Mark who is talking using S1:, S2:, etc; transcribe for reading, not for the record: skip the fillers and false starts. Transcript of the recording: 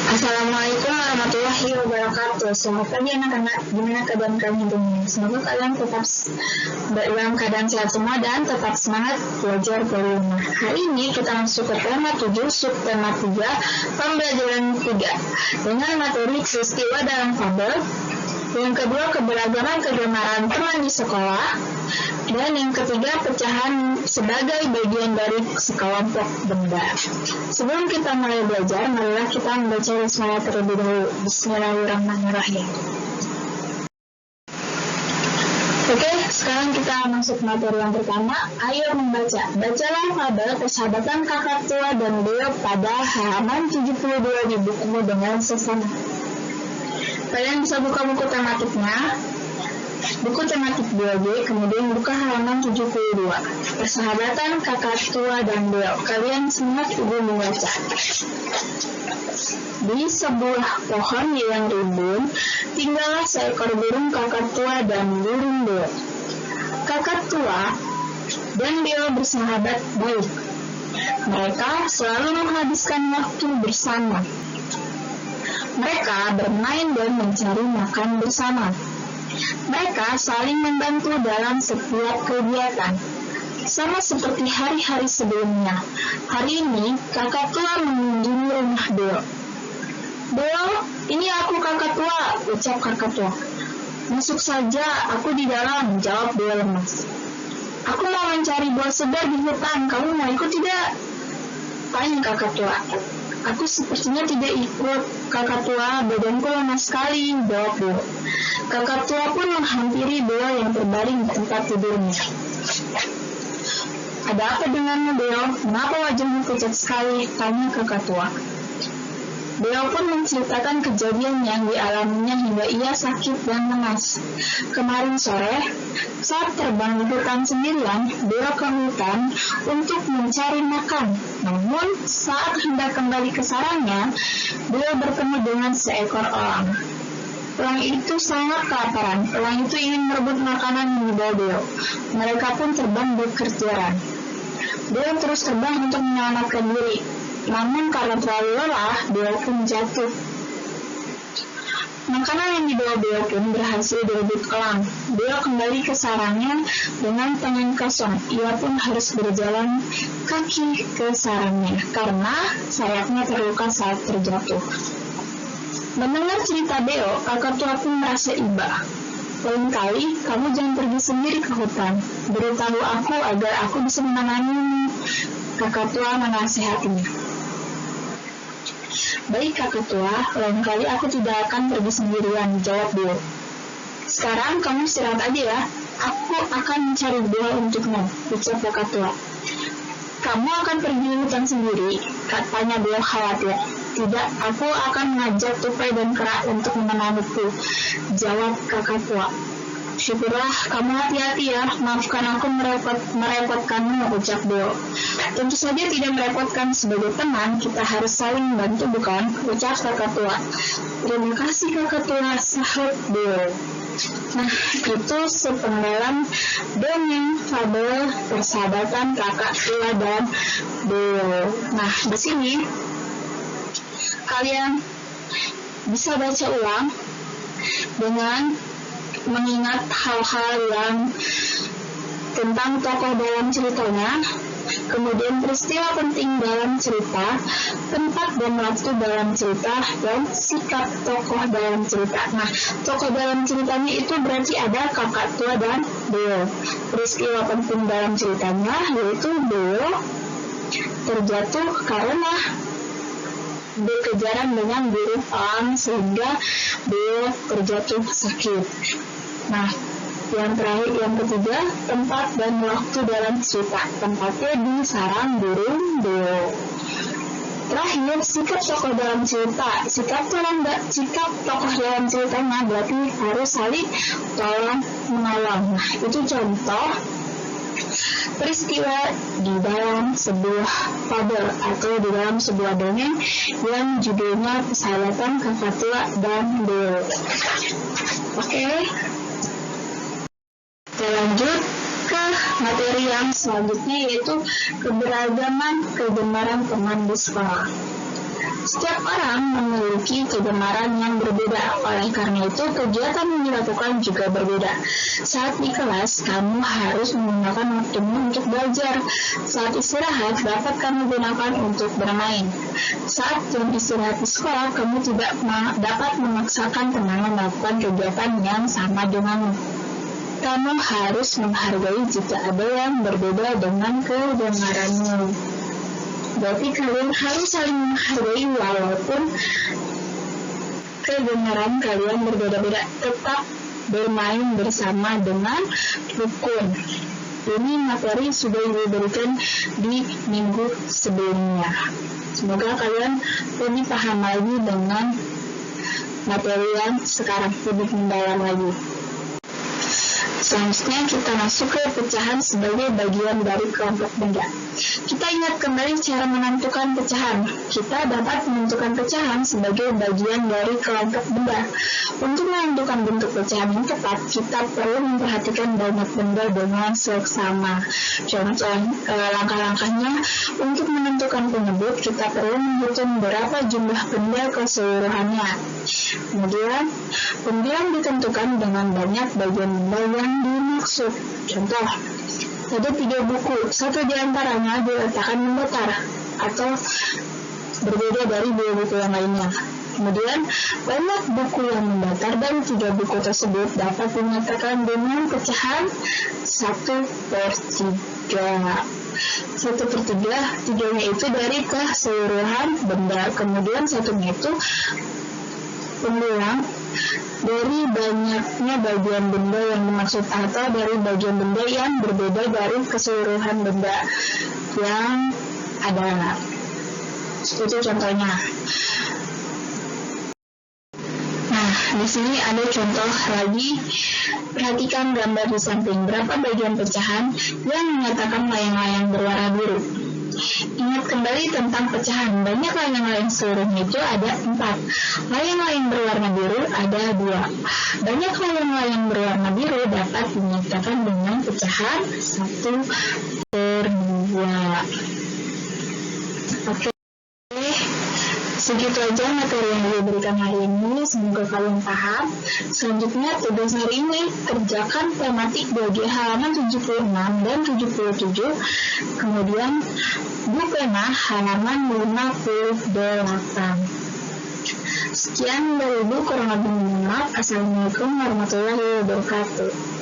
S1: Assalamualaikum warahmatullahi wabarakatuh. Selamat pagi anak-anak. Gimana keadaan kalian ini? Semoga kalian tetap dalam keadaan sehat semua dan tetap semangat belajar dari rumah. Hari ini kita masuk ke tema 7, subtema 3, pembelajaran 3 dengan materi peristiwa dalam fabel. Yang kedua, keberagaman kegemaran teman di sekolah. Dan yang ketiga, pecahan sebagai bagian dari sekelompok benda. Sebelum kita mulai belajar, marilah kita membaca bismillah terlebih dahulu. Bismillahirrahmanirrahim. Oke, sekarang kita masuk materi yang pertama. Ayo membaca. Bacalah fabel Persahabatan Kakak Tua dan Beo pada halaman 72 di bukumu dengan sesama. Kalian bisa buka buku tematiknya, buku tematik 2B, kemudian buka halaman 72. Persahabatan Kakak Tua dan Beo. Kalian semangat ibu membaca. Di sebuah pohon yang rimbun, tinggallah seekor burung kakak tua dan burung Beo. Kakak tua dan Beo bersahabat baik. Mereka selalu menghabiskan waktu bersama. Mereka bermain dan mencari makan bersama. Mereka saling membantu dalam setiap kegiatan. Sama seperti hari-hari sebelumnya, hari ini kakak tua mengunjungi rumah Beo. Beo, ini aku kakak tua, ucap kakak tua. Masuk saja, aku di dalam, jawab Beo lemas. Aku mau mencari buah segar di hutan, kamu mau ikut tidak? Tanya kakak tua. Aku sepertinya tidak ikut, kakak tua, badanku lemas sekali, jawab Beo. Kakak tua pun menghampiri Beo yang terbaring di tempat tidurnya. Ada apa denganmu, Beo? Mengapa wajahmu pucat sekali? Tanya kakak tua. Beo pun menceritakan kejadian yang dialaminya hingga ia sakit dan lemas. Kemarin sore, saat terbang di hutan sendirian, Beo ke hutan untuk mencari makan. Namun, saat hendak kembali ke sarangnya, Beo bertemu dengan seekor elang. Elang itu sangat kelaparan. Elang itu ingin merebut makanan yang dibawa Beo. Mereka pun terbang berkejaran. Beo terus terbang untuk menyelamatkan diri. Namun karena terlalu lelah, Beo pun jatuh. Makanan yang dibawa Beo pun berhasil direbut elang. Beo kembali ke sarangnya dengan tangan kosong. Ia pun harus berjalan kaki ke sarangnya karena sayapnya terluka saat terjatuh. Mendengar cerita Beo, kakak tua pun merasa iba. Lain kali, kamu jangan pergi sendiri ke hutan. Beritahu aku agar aku bisa menemanimu. Kakak tua menasihatinya. Baik kakak tua, lain kali aku tidak akan pergi sendirian, jawab Beo. Sekarang kamu istirahat aja ya. Aku akan mencari buah untukmu, ucap kakak tua. Kamu akan pergi hutan sendiri? Katanya Beo khawatir. Tidak, aku akan mengajak tupai dan kera untuk menemaniku, jawab kakak tua. Syukurlah, kamu hati-hati ya, maafkan aku merepotkanmu, ucap Beo. Tentu saja tidak merepotkan, sebagai teman, kita harus saling membantu bukan, ucap kakak tua. Terima kasih kakak tua, sahut Beo. Nah, itu sepenggalan dongeng fabel Persahabatan Kakak Tua dan Beo. Nah, di sini kalian bisa baca ulang dengan mengingat hal-hal yang tentang tokoh dalam ceritanya, kemudian peristiwa penting dalam cerita, tempat dan waktu dalam cerita, dan sikap tokoh dalam cerita. Nah, tokoh dalam ceritanya itu berarti ada kakak tua dan Beo. Peristiwa penting dalam ceritanya yaitu Beo terjatuh karena berkejaran dengan burung elang sehingga Beo terjatuh sakit. Nah, yang terakhir, yang ketiga, tempat dan waktu dalam cerita. Tempatnya di sarang burung Beo. Terakhir, sikap tokoh dalam cerita. Sikap tokoh dalam ceritanya berarti harus saling tolong menolong. Nah, itu contoh peristiwa di dalam sebuah fabel atau di dalam sebuah dongeng yang judulnya Persahabatan Kakak Tua dan Beo. Oke. Kita lanjut ke materi yang selanjutnya, yaitu keberagaman kegemaran teman di sekolah. Setiap orang memiliki kegemaran yang berbeda, oleh karena itu kegiatan yang dilakukan juga berbeda. Saat di kelas, kamu harus menggunakan waktumu untuk belajar. Saat istirahat, dapat kamu gunakan untuk bermain. Saat jam istirahat di sekolah, kamu tidak dapat memaksakan teman melakukan kegiatan yang sama denganmu. Kamu harus menghargai jika ada yang berbeda dengan kegemaranmu. Berarti kalian harus saling menghargai walaupun kegemaran kalian berbeda-beda. Tetap bermain bersama dengan rukun. Ini materi sudah diberikan di minggu sebelumnya. Semoga kalian lebih paham lagi dengan materi yang sekarang lebih mendalam lagi. Selanjutnya kita masuk ke pecahan sebagai bagian dari kelompok benda. Kita ingat kembali cara menentukan pecahan. Kita dapat menentukan pecahan sebagai bagian dari kelompok benda. Untuk menentukan bentuk pecahan yang tepat, kita perlu memperhatikan banyak benda dengan seksama. Contoh langkah-langkahnya, untuk menentukan penyebut, kita perlu menghitung berapa jumlah benda keseluruhannya. Kemudian, pembilang ditentukan dengan banyak bagian benda yang dimaksud. Contoh, ada 3 buku, satu di antaranya diletakkan membatar atau berbeda dari 2 buku yang lainnya. Kemudian, banyak buku yang membatar dan 3 buku tersebut dapat dinyatakan dengan pecahan 1/3. 1/3, tiganya itu dari keseluruhan benda. Kemudian satunya itu pembilang dari banyaknya bagian benda yang dimaksud atau dari bagian benda yang berbeda dari keseluruhan benda yang ada. Itu contohnya. Nah, di sini ada contoh lagi. Perhatikan gambar di samping. Berapa bagian pecahan yang menyatakan layang-layang berwarna biru? Ingat kembali tentang pecahan. Banyak layang-layang, seluruhnya itu ada 4. Layang-layang berwarna biru ada 2. Banyak layang-layang berwarna biru dapat dinyatakan dengan pecahan 1/2. Oke. Segitu aja materi yang diberikan hari ini, semoga kalian paham. Selanjutnya tugas hari ini, kerjakan tematik 2G halaman 76 dan 77, kemudian buku pena halaman 58. Sekian dari Ibu, kurang lebih mohon maaf. Assalamualaikum warahmatullahi wabarakatuh.